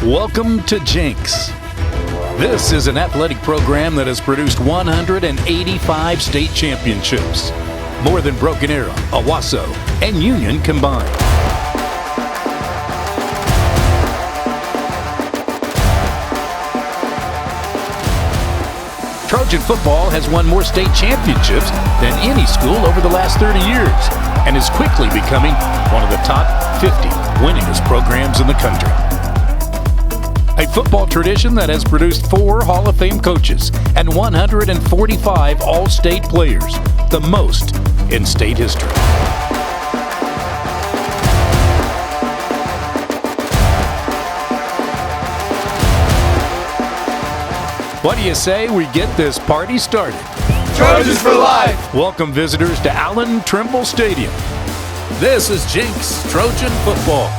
Welcome to Jenks. This is an athletic program that has produced 185 state championships, more than Broken Arrow, Owasso, and Union combined. Trojan football has won more state championships than any school over the last 30 years and is quickly becoming one of the top 50 winningest programs in the country. A football tradition that has produced 4 Hall of Fame coaches and 145 All-State players, the most in state history. What do you say we get this party started? Trojans for life! Welcome visitors to Allen Trimble Stadium. This is Jenks Trojan football.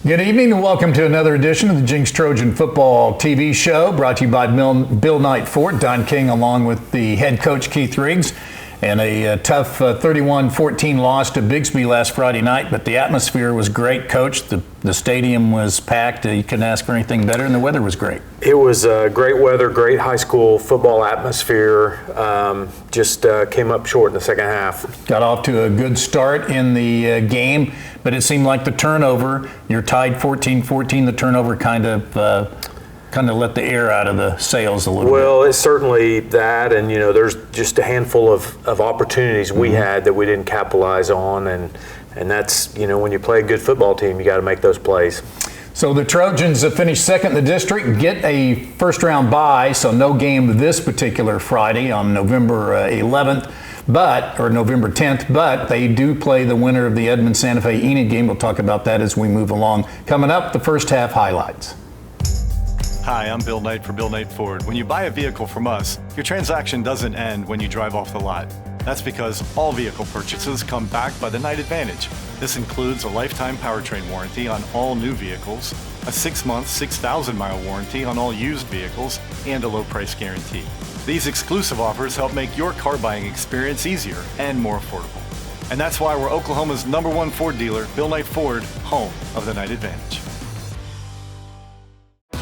Good evening and welcome to another edition of the Jenks Trojan Football TV show, brought to you by Bill Knight Ford, Don King, along with the head coach Keith Riggs, and a tough 31-14 loss to Bixby last Friday night. But the atmosphere was great, Coach. The stadium was packed. You couldn't ask for anything better, and the weather was great. It was great weather, great high school football atmosphere. Just came up short in the second half. Got off to a good start in the game, but it seemed like the turnover, you're tied 14-14, the turnover kind of let the air out of the sails a little bit. Well, it's certainly that, and there's just a handful of opportunities we had that we didn't capitalize on, and that's, when you play a good football team, you got to make those plays. So the Trojans have finished second in the district, get a first-round bye, so no game this particular Friday on November 11th. Or November 10th, but they do play the winner of the Edmond-Santa Fe Enid game. We'll talk about that as we move along. Coming up, the first half highlights. Hi, I'm Bill Knight for Bill Knight Ford. When you buy a vehicle from us, your transaction doesn't end when you drive off the lot. That's because all vehicle purchases come backed by the Knight Advantage. This includes a lifetime powertrain warranty on all new vehicles, a 6-month, 6,000-mile warranty on all used vehicles, and a low price guarantee. These exclusive offers help make your car buying experience easier and more affordable. And that's why we're Oklahoma's #1 Ford dealer, Bill Knight Ford, home of the Knight Advantage.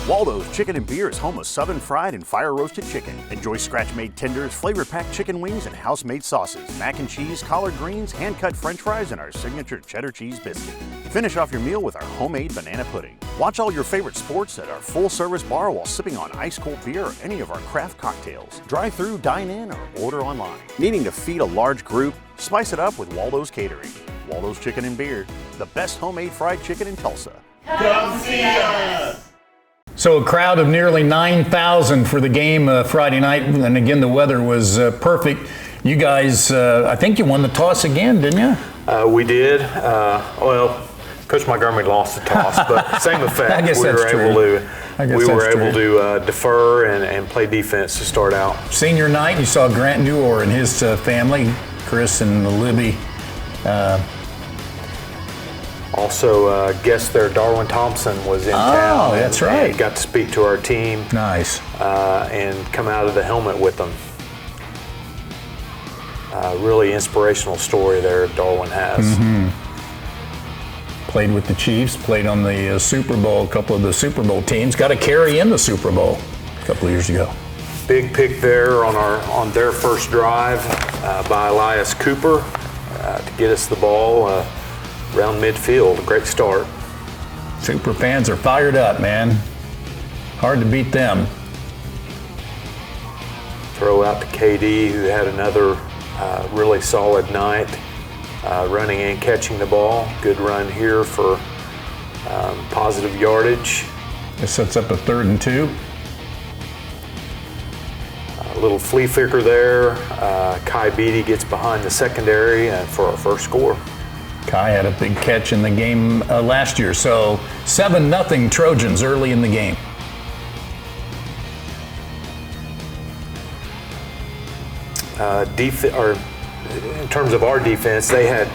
Waldo's Chicken and Beer is home of sub and fried and fire-roasted chicken. Enjoy scratch-made tenders, flavor-packed chicken wings, and house-made sauces, mac and cheese, collard greens, hand-cut french fries, and our signature cheddar cheese biscuit. Finish off your meal with our homemade banana pudding. Watch all your favorite sports at our full-service bar while sipping on ice-cold beer or any of our craft cocktails. Drive-through, dine-in, or order online. Needing to feed a large group? Spice it up with Waldo's Catering. Waldo's Chicken and Beer, the best homemade fried chicken in Tulsa. Come see us! So a crowd of nearly 9,000 for the game Friday night, and again the weather was perfect. You guys, I think you won the toss again, didn't you? We did. Well, Coach Montgomery lost the toss, but same effect. I guess we that's were able to defer and play defense to start out. Senior night, you saw Grant Newor and his family, Chris and Libby. Also, guest there, Darwin Thompson was in town. Oh, that's right. Got to speak to our team. Nice. And come out of the helmet with them. Really inspirational story there Darwin has. Mm-hmm. Played with the Chiefs, played on the Super Bowl, a couple of the Super Bowl teams. Got a carry in the Super Bowl a couple of years ago. Big pick there on their first drive by Elias Cooper to get us the ball around midfield. Great start. Super fans are fired up, man. Hard to beat them. Throw out to KD, who had another really solid night, running and catching the ball. Good run here for positive yardage. This sets up a 3rd and 2. A little flea flicker there. Kai Beatty gets behind the secondary for our first score. Kai had a big catch in the game last year. So 7-0 Trojans early in the game. In terms of our defense, they had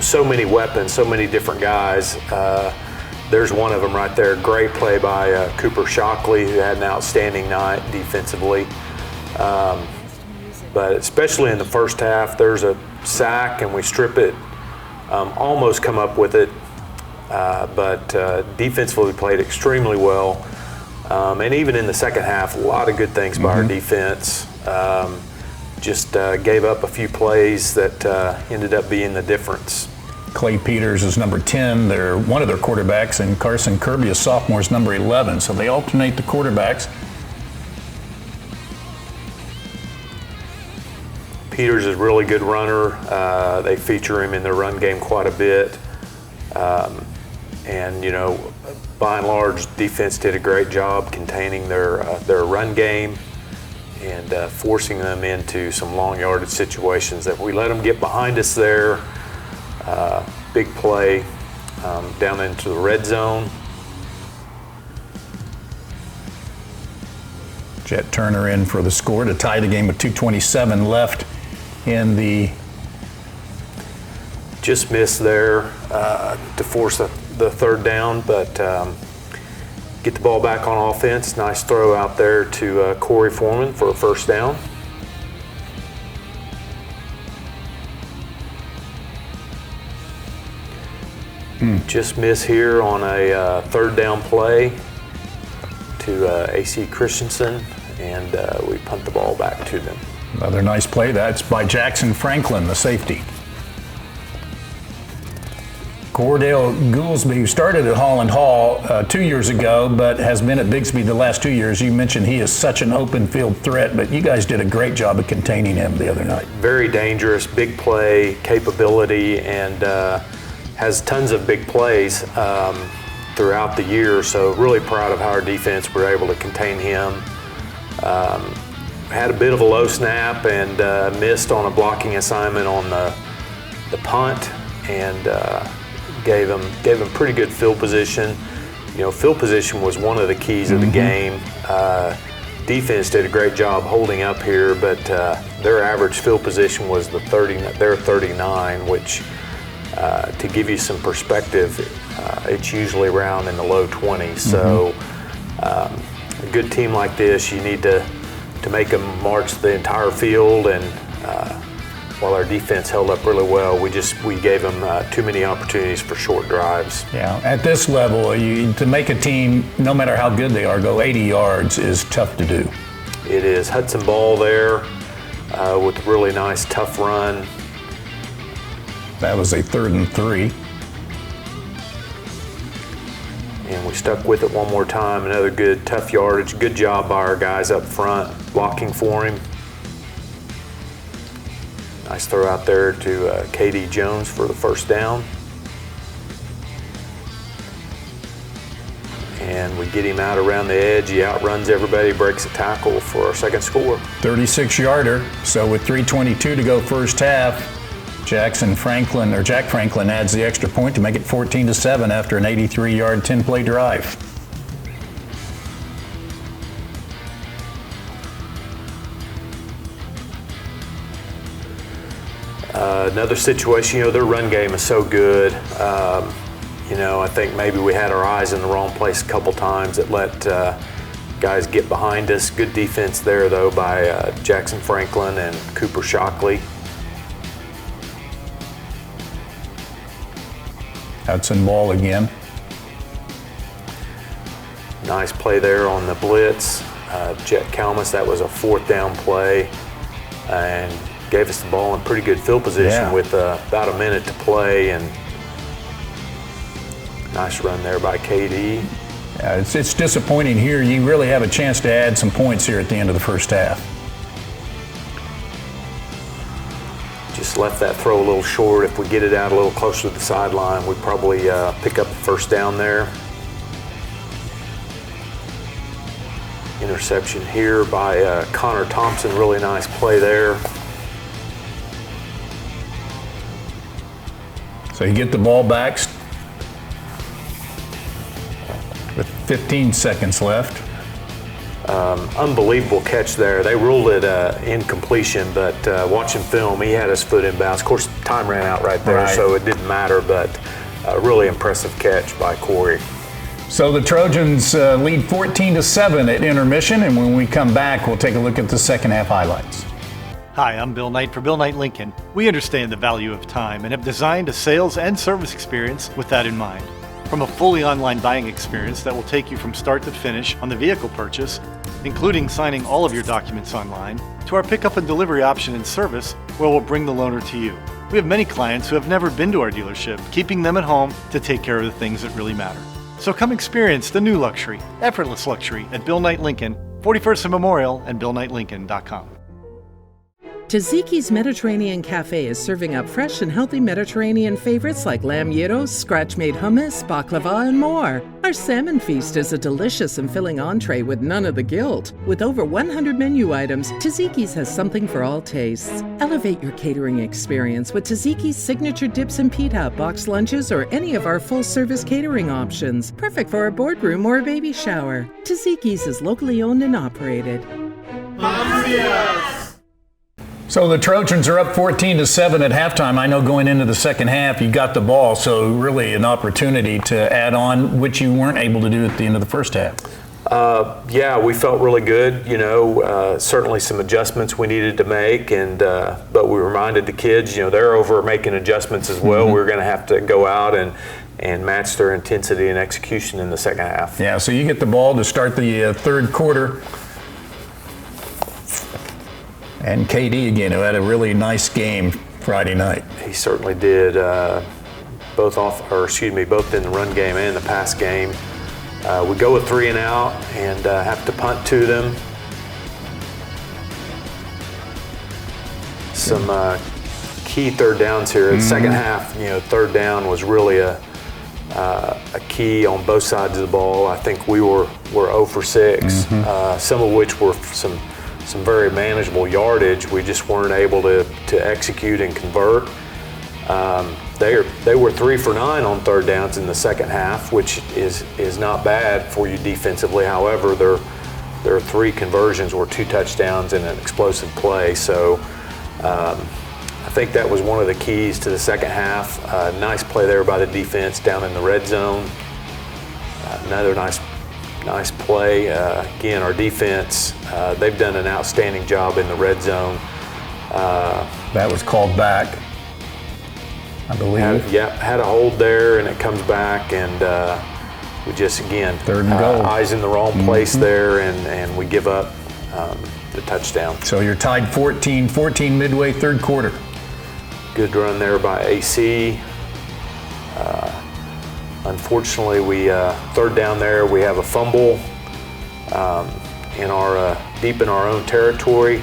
so many weapons, so many different guys. There's one of them right there. Great play by Cooper Shockley, who had an outstanding night defensively. But especially in the first half, there's a sack and we strip it. Almost come up with it. but defensively played extremely well. And even in the second half, a lot of good things by our defense. Just gave up a few plays that ended up being the difference. Clay Peters is number 10. They're one of their quarterbacks, and Carson Kirby, a sophomore, is number 11. So they alternate the quarterbacks. Peters is a really good runner. They feature him in their run game quite a bit. And, you know, by and large, defense did a great job containing their run game and forcing them into some long yardage situations that we let them get behind us there. Big play down into the red zone. Jet Turner in for the score to tie the game with 2:27 left in the. Just missed there to force the third down, but get the ball back on offense. Nice throw out there to Corey Foreman for a first down. Just miss here on a third down play to AC Christensen, and we punt the ball back to them. Another nice play. That's by Jackson Franklin, the safety. Cordell Goolsby, who started at Holland Hall 2 years ago, but has been at Bixby the last 2 years. You mentioned he is such an open field threat, but you guys did a great job of containing him the other night. Very dangerous, big play capability, and has tons of big plays throughout the year. So really proud of how our defense were able to contain him. Had a bit of a low snap and missed on a blocking assignment on the punt, and gave him pretty good field position. You know, field position was one of the keys of the game. Defense did a great job holding up here, but their average field position was their 39, which to give you some perspective, it's usually around in the low 20s. So a good team like this, you need to make them march the entire field, and while our defense held up really well, we gave them too many opportunities for short drives. Yeah, at this level, to make a team, no matter how good they are, go 80 yards is tough to do. It is. Hudson Ball there with a really nice, tough run. That was a 3rd and 3. And we stuck with it one more time. Another good, tough yardage. Good job by our guys up front blocking for him. Nice throw out there to KD Jones for the first down. And we get him out around the edge. He outruns everybody, breaks a tackle for our second score. 36-yarder. So with 3:22 to go first half, Jack Franklin adds the extra point to make it 14-7 after an 83-yard, 10-play drive. Another situation, you know, their run game is so good. You know, I think maybe we had our eyes in the wrong place a couple times that let guys get behind us. Good defense there, though, by Jackson Franklin and Cooper Shockley. Hudson Ball again. Nice play there on the blitz. Jet Kalmus, that was a 4th down play, and gave us the ball in pretty good field position with about a minute to play, and nice run there by KD. Yeah, it's disappointing here. You really have a chance to add some points here at the end of the first half. Just left that throw a little short. If we get it out a little closer to the sideline, we'd probably pick up the first down there. Interception here by Connor Thompson. Really nice play there. So you get the ball back with 15 seconds left. Unbelievable catch there. They ruled it incompletion, but watching film, he had his foot in bounds. Of course, time ran out right there, so it didn't matter, but a really impressive catch by Corey. So the Trojans lead 14-7 at intermission, and when we come back, we'll take a look at the second half highlights. Hi, I'm Bill Knight for Bill Knight Lincoln. We understand the value of time and have designed a sales and service experience with that in mind. From a fully online buying experience that will take you from start to finish on the vehicle purchase, including signing all of your documents online, to our pickup and delivery option and service where we'll bring the loaner to you. We have many clients who have never been to our dealership, keeping them at home to take care of the things that really matter. So come experience the new luxury, effortless luxury at Bill Knight Lincoln, 41st and Memorial and BillKnightLincoln.com. Taziki's Mediterranean Cafe is serving up fresh and healthy Mediterranean favorites like lamb gyros, scratch-made hummus, baklava, and more. Our salmon feast is a delicious and filling entree with none of the guilt. With over 100 menu items, Taziki's has something for all tastes. Elevate your catering experience with Taziki's signature dips and pita, boxed lunches, or any of our full-service catering options. Perfect for a boardroom or a baby shower. Taziki's is locally owned and operated. So the Trojans are up 14-7 at halftime. I know going into the second half, you got the ball, so really an opportunity to add on, which you weren't able to do at the end of the first half. Yeah, we felt really good. Certainly some adjustments we needed to make, but we reminded the kids, they're over making adjustments as well. We're going to have to go out and match their intensity and execution in the second half. Yeah, so you get the ball to start the third quarter. And KD again, who had a really nice game Friday night. He certainly did, both in the run game and the pass game. We go with 3 and out and have to punt to them. Some key third downs here. The second half, third down was really a key on both sides of the ball. I think we were 0 for 6, some of which were some very manageable yardage. We just weren't able to execute and convert. They were 3 for 9 on third downs in the second half, which is not bad for you defensively. However, their 3 conversions were 2 touchdowns and an explosive play. So I think that was one of the keys to the second half. Nice play there by the defense down in the red zone. Another nice play. Again, our defense, they've done an outstanding job in the red zone. That was called back, I believe. Had a hold there, and it comes back, and we just, again, third and goal. Eyes in the wrong place there, and we give up the touchdown. So you're tied 14-14 midway third quarter. Good run there by AC. Unfortunately, we third down there, we have a fumble deep in our own territory.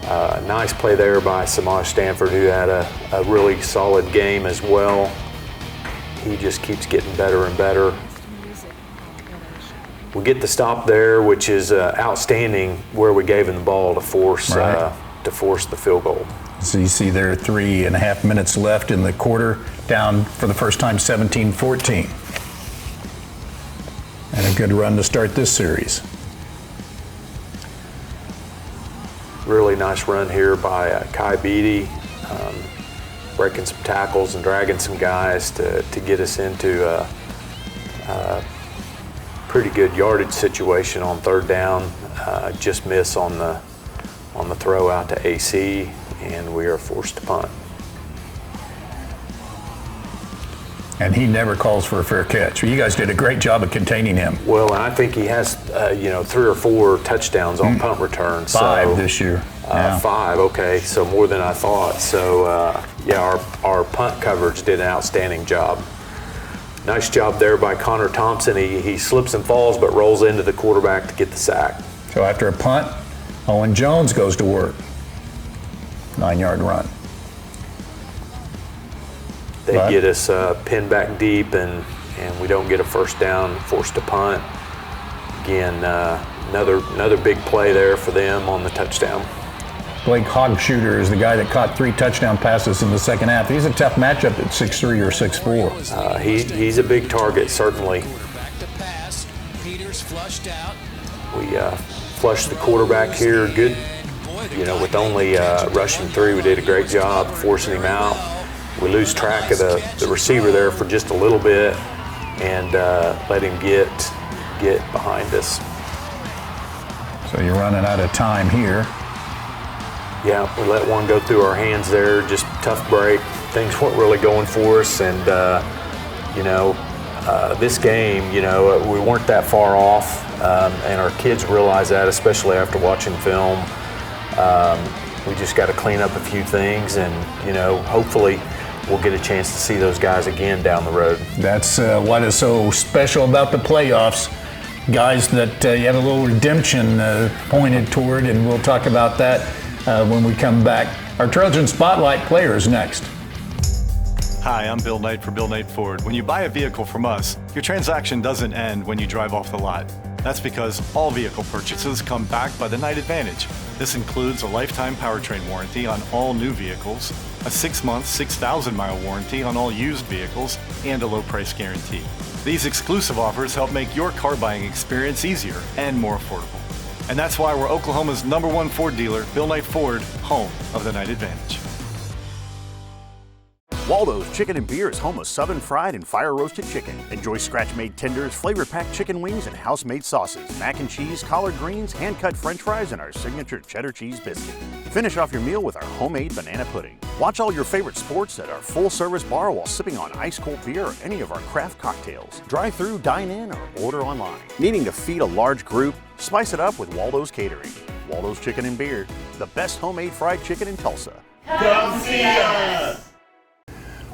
Nice play there by Samaj Stanford, who had a really solid game as well. He just keeps getting better and better. We get the stop there, which is outstanding, where we gave him the ball to force the field goal. So you see there are 3.5 minutes left in the quarter, down for the first time 17-14. And a good run to start this series. Really nice run here by Kai Beatty, breaking some tackles and dragging some guys to get us into a pretty good yardage situation on third down. Just miss on the throw out to AC, and we are forced to punt. And he never calls for a fair catch. You guys did a great job of containing him. Well, and I think he has, 3 or 4 touchdowns on punt returns. 5 this year. 5, okay, so more than I thought. So, our punt coverage did an outstanding job. Nice job there by Connor Thompson. He slips and falls, but rolls into the quarterback to get the sack. So after a punt, Owen Jones goes to work. 9-yard run. They get us pinned back deep, and we don't get a first down, forced to punt. Again, another big play there for them on the touchdown. Blake Hogshooter is the guy that caught 3 touchdown passes in the second half. He's a tough matchup at 6'3" or 6'4". He's a big target, certainly. We flushed the quarterback here. Good, with only rushing 3, we did a great job forcing him out. We lose track of the receiver there for just a little bit and let him get behind us. So you're running out of time here. Yeah, we let one go through our hands there, just tough break. Things weren't really going for us, and this game, we weren't that far off, and our kids realize that, especially after watching film. We just got to clean up a few things, and hopefully we'll get a chance to see those guys again down the road. That's what is so special about the playoffs. Guys that you have a little redemption pointed toward, and we'll talk about that when we come back. Our Trojan Spotlight players next. Hi, I'm Bill Knight for Bill Knight Ford. When you buy a vehicle from us, your transaction doesn't end when you drive off the lot. That's because all vehicle purchases come backed by the Knight Advantage. This includes a lifetime powertrain warranty on all new vehicles, a 6-month, 6,000-mile warranty on all used vehicles, and a low price guarantee. These exclusive offers help make your car buying experience easier and more affordable. And that's why we're Oklahoma's #1 Ford dealer, Bill Knight Ford, home of the Knight Advantage. Waldo's Chicken and Beer is home of sub and fried and fire-roasted chicken. Enjoy scratch-made tenders, flavor-packed chicken wings, and house-made sauces, mac and cheese, collard greens, hand-cut french fries, and our signature cheddar cheese biscuit. Finish off your meal with our homemade banana pudding. Watch all your favorite sports at our full-service bar while sipping on ice-cold beer or any of our craft cocktails. Drive-through, dine-in, or order online. Needing to feed a large group? Spice it up with Waldo's Catering. Waldo's Chicken and Beer, the best homemade fried chicken in Tulsa. Come see us!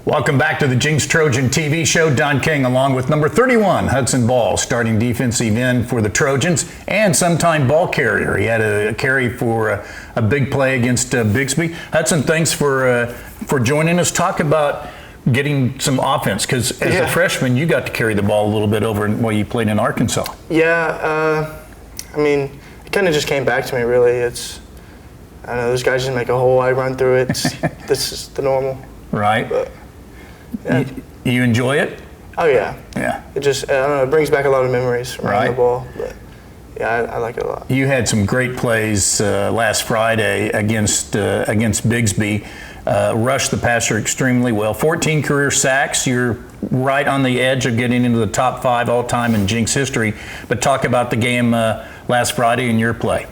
Welcome back to the Jenks Trojan TV show. Don King along with number 31, Hudson Ball, starting defensive end for the Trojans and sometime ball carrier. He had a carry for a big play against Bixby. Hudson, thanks for joining us. Talk about getting some offense, because as a freshman, you got to carry the ball a little bit over while you played in Arkansas. Yeah, it kind of just came back to me, really. I don't know, those guys just make a hole, I run through it. This is the normal. Right. But, yeah. You enjoy it? Oh, yeah. Yeah. It just, I don't know, it brings back a lot of memories from running the ball. But, yeah, I like it a lot. You had some great plays last Friday against Bixby. Rushed the passer extremely well. 14 career sacks. You're right on the edge of getting into the top 5 all-time in Jenks history. But talk about the game last Friday and your play.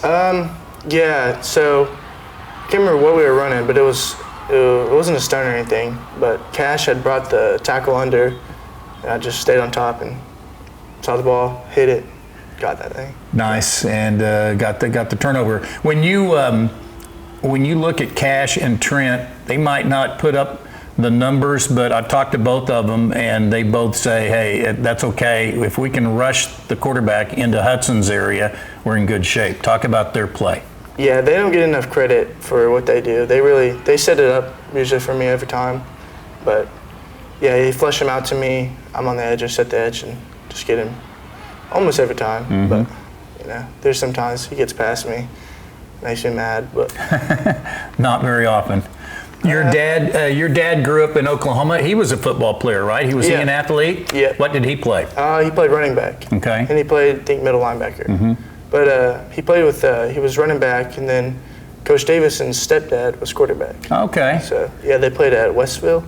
Yeah, so I can't remember what we were running, but it wasn't a stunt or anything. But Cash had brought the tackle under, and I just stayed on top and saw the ball, hit it, got that thing. Nice, and got the turnover. When you look at Cash and Trent, they might not put up the numbers, but I've talked to both of them, and they both say, hey, that's okay. If we can rush the quarterback into Hudson's area, we're in good shape. Talk about their play. Yeah, they don't get enough credit for what they do. They set it up usually for me every time. But, yeah, they flush him out to me. I'm on the edge, I set the edge, and just get him almost every time. Mm-hmm. But, there's sometimes he gets past me. Makes me mad, but not very often. Your dad grew up in Oklahoma. He was a football player, right? Was he an athlete? Yeah. What did he play? He played running back. Okay. And he played, I think, middle linebacker. Mm-hmm. But he played with, he was running back, and then Coach Davison's stepdad was quarterback. Okay. So, yeah, they played at Westville.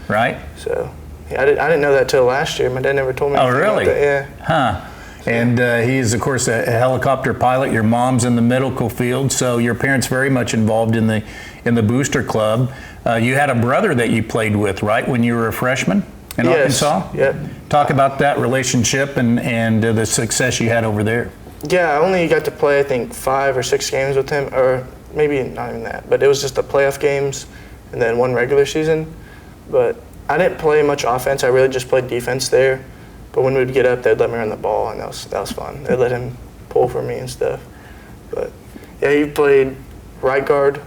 Right. So, yeah, I didn't know that till last year. My dad never told me. Oh, really? About that. Yeah. Huh. And he is, of course, a helicopter pilot. Your mom's in the medical field, so your parents very much involved in the booster club. You had a brother that you played with, right, when you were a freshman in Arkansas? Yep. Talk about that relationship and the success you had over there. Yeah, I only got to play, I think, 5 or 6 games with him, or maybe not even that. But it was just the playoff games and then 1 regular season. But I didn't play much offense. I really just played defense there. But when we'd get up, they'd let me run the ball, and that was fun. They'd let him pull for me and stuff. But yeah, he played right guard,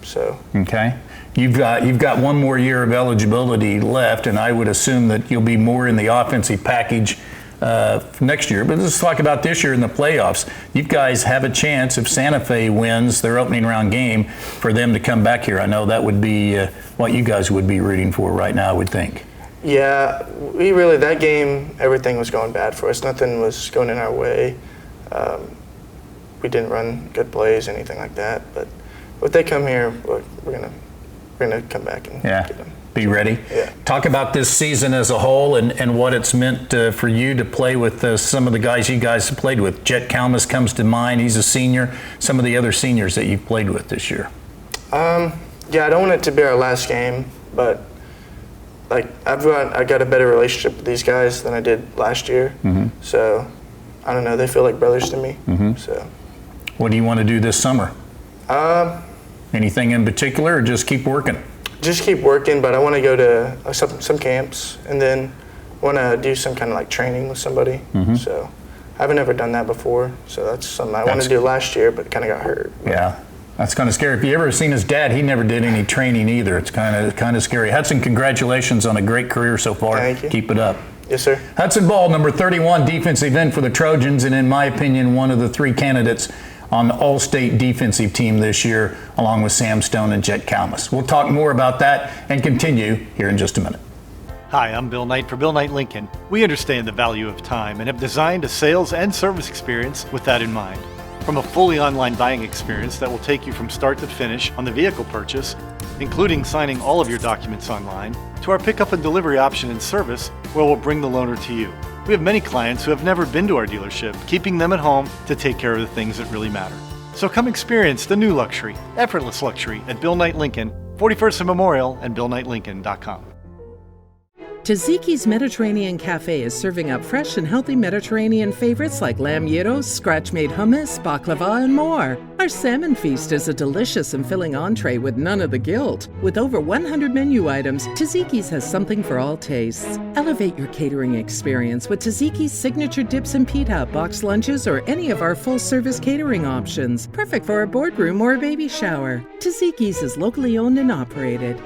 so. Okay, you've got 1 more year of eligibility left, and I would assume that you'll be more in the offensive package next year. But let's talk about this year in the playoffs. You guys have a chance if Santa Fe wins their opening round game for them to come back here. I know that would be what you guys would be rooting for right now, I would think. Yeah, that game, everything was going bad for us. Nothing was going in our way. We didn't run good plays, anything like that. But if they come here, we're gonna come back and get them. Be ready. Yeah. Talk about this season as a whole and what it's meant for you to play with some of the guys you guys have played with. Jet Kalmus comes to mind. He's a senior. Some of the other seniors that you've played with this year. Yeah, I don't want it to be our last game, but I got a better relationship with these guys than I did last year. So I don't know, they feel like brothers to me. So what do you want to do this summer? Anything in particular, or just keep working? Just keep working, but I want to go to some camps and then want to do some kind of like training with somebody. So I haven't ever done that before, so that's something I wanted to do last year, but kind of got hurt. Yeah, that's kind of scary. If you ever seen his dad, he never did any training either. It's kind of scary. Hudson, congratulations on a great career so far. Thank you. Keep it up. Yes, sir. Hudson Ball, number 31 defensive end for the Trojans, and in my opinion, one of the 3 candidates on the All-State defensive team this year, along with Sam Stone and Jet Kalmus. We'll talk more about that and continue here in just a minute. Hi, I'm Bill Knight for Bill Knight Lincoln. We understand the value of time and have designed a sales and service experience with that in mind. From a fully online buying experience that will take you from start to finish on the vehicle purchase, including signing all of your documents online, to our pickup and delivery option and service, where we'll bring the loaner to you. We have many clients who have never been to our dealership, keeping them at home to take care of the things that really matter. So come experience the new luxury, effortless luxury at Bill Knight Lincoln, 41st and Memorial, and BillKnightLincoln.com. Taziki's Mediterranean Cafe is serving up fresh and healthy Mediterranean favorites like lamb gyros, scratch-made hummus, baklava, and more. Our salmon feast is a delicious and filling entree with none of the guilt. With over 100 menu items, Taziki's has something for all tastes. Elevate your catering experience with Taziki's signature dips and pita, box lunches, or any of our full-service catering options. Perfect for a boardroom or a baby shower. Taziki's is locally owned and operated.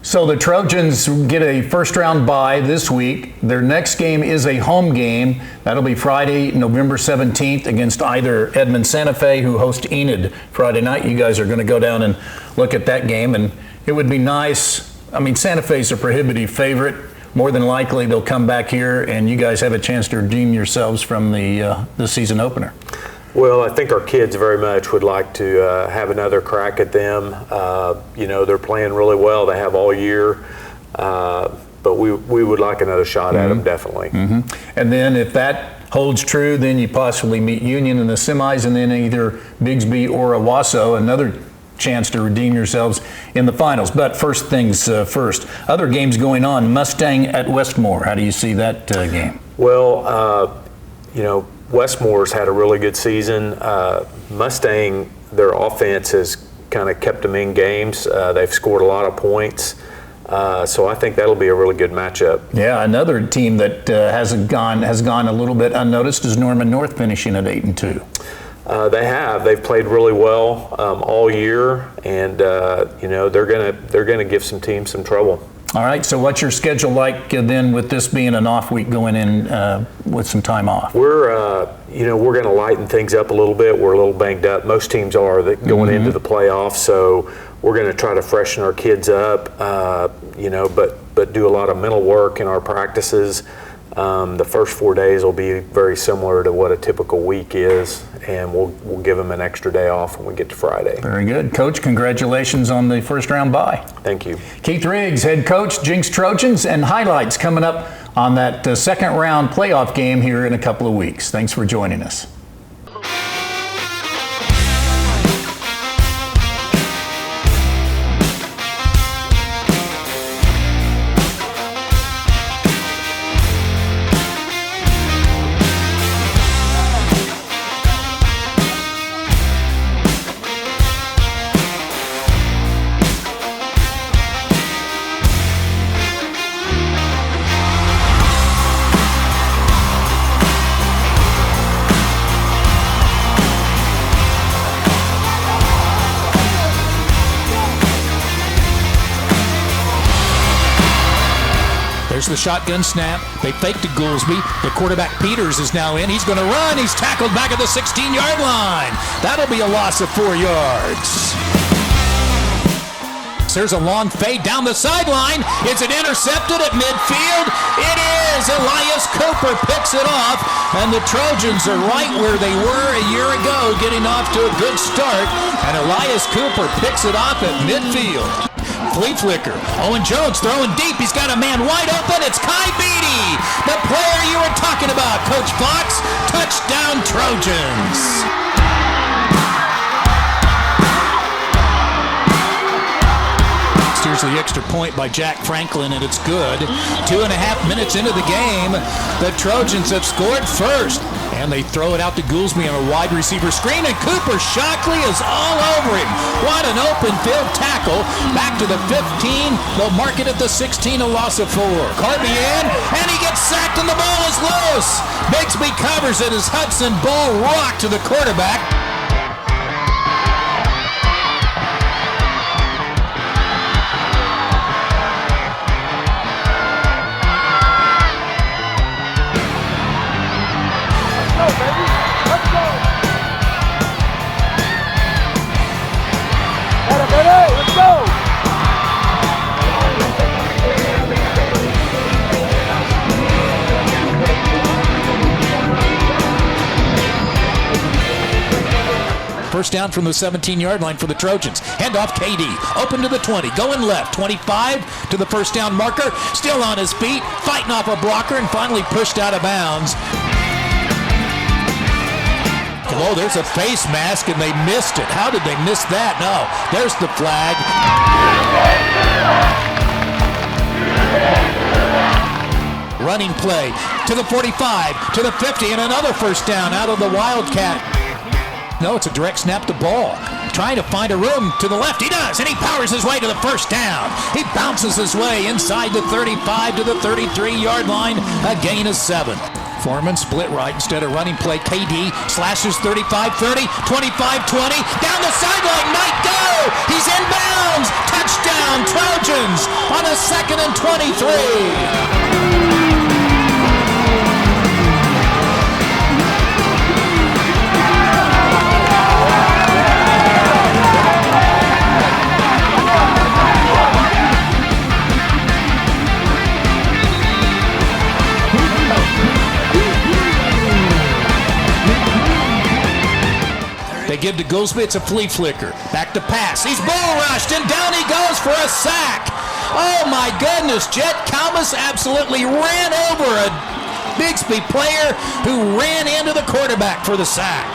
So the Trojans get a first-round bye this week. Their next game is a home game. That'll be Friday, November 17th against either Edmond Santa Fe, who host Enid Friday night. You guys are going to go down and look at that game, and it would be nice. I mean, Santa Fe's a prohibitive favorite. More than likely, they'll come back here, and you guys have a chance to redeem yourselves from the season opener. Well, I think our kids very much would like to have another crack at them. They're playing really well. They have all year. But we would like another shot at them, definitely. And then if that holds true, then you possibly meet Union in the semis, and then either Bixby or Owasso, another chance to redeem yourselves in the finals. But first things first. Other games going on. Mustang at Westmore. How do you see that game? Well, Westmore's had a really good season. Mustang, their offense has kind of kept them in games. They've scored a lot of points. So I think that'll be a really good matchup. Yeah, another team that has gone a little bit unnoticed is Norman North, finishing at 8-2. They have. They've played really well all year, and they're gonna give some teams some trouble. All right. So what's your schedule like then, with this being an off week, going in with some time off? We're going to lighten things up a little bit. We're a little banged up. Most teams are going into the playoffs, so we're going to try to freshen our kids up. But do a lot of mental work in our practices. The first 4 days will be very similar to what a typical week is, and we'll give them an extra day off when we get to Friday. Very good. Coach, congratulations on the first round bye. Thank you. Keith Riggs, head coach, Jenks Trojans, and highlights coming up on that second round playoff game here in a couple of weeks. Thanks for joining us. There's the shotgun snap. They faked to Goolsby. The quarterback Peters is now in. He's going to run. He's tackled back at the 16-yard line. That'll be a loss of 4 yards. There's a long fade down the sideline. Is it intercepted at midfield? It is. Elias Cooper picks it off, and the Trojans are right where they were a year ago, getting off to a good start, and Elias Cooper picks it off at midfield. Flea flicker. Owen Jones throwing deep. He's got a man wide open. It's Kai Beatty, the player you were talking about, Coach Fox. Touchdown, Trojans. Here's the extra point by Jack Franklin, and it's good. 2.5 minutes into the game, the Trojans have scored first. And they throw it out to Goolsby on a wide receiver screen, and Cooper Shockley is all over him. What an open field tackle. Back to the 15. They'll mark it at the 16, a loss of 4. Carby in, and he gets sacked, and the ball is loose. Bixby covers it as Hudson Ball rocked to the quarterback. First down from the 17-yard line for the Trojans. Handoff KD. Open to the 20. Going left. 25 to the first down marker. Still on his feet. Fighting off a blocker and finally pushed out of bounds. Oh, there's a face mask and they missed it. How did they miss that? No. There's the flag. Running play to the 45, to the 50, and another first down out of the Wildcat. No, it's a direct snap to Ball. Trying to find a room to the left. He does, and he powers his way to the first down. He bounces his way inside the 35 to the 33-yard line. A gain of 7. Foreman split right instead of running play. KD slashes 35-30, 25-20. Down the sideline, might go. He's in bounds. Touchdown, Trojans on a 2nd and 23. They give to Goolsby, it's a flea flicker. Back to pass. He's bull rushed, and down he goes for a sack. Oh my goodness, Jet Kalmus absolutely ran over a Bixby player who ran into the quarterback for the sack.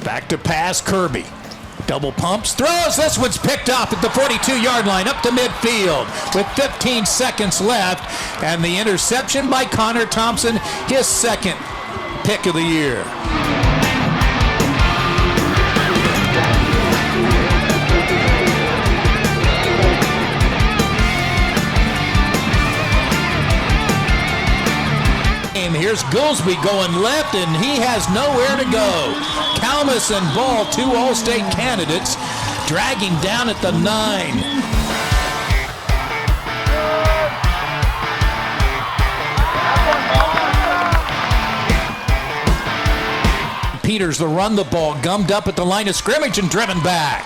Back to pass, Kirby. Double pumps, throws, this one's picked up at the 42-yard line, up to midfield with 15 seconds left, and the interception by Connor Thompson, his 2nd pick of the year. Here's Goolsby going left, and he has nowhere to go. Kalmus and Ball, 2 All-State candidates, dragging down at the 9. Peters to run the ball, gummed up at the line of scrimmage and driven back.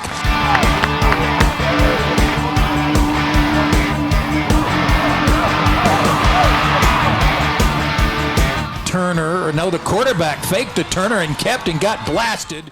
Turner, or no, the quarterback faked to Turner and kept and got blasted.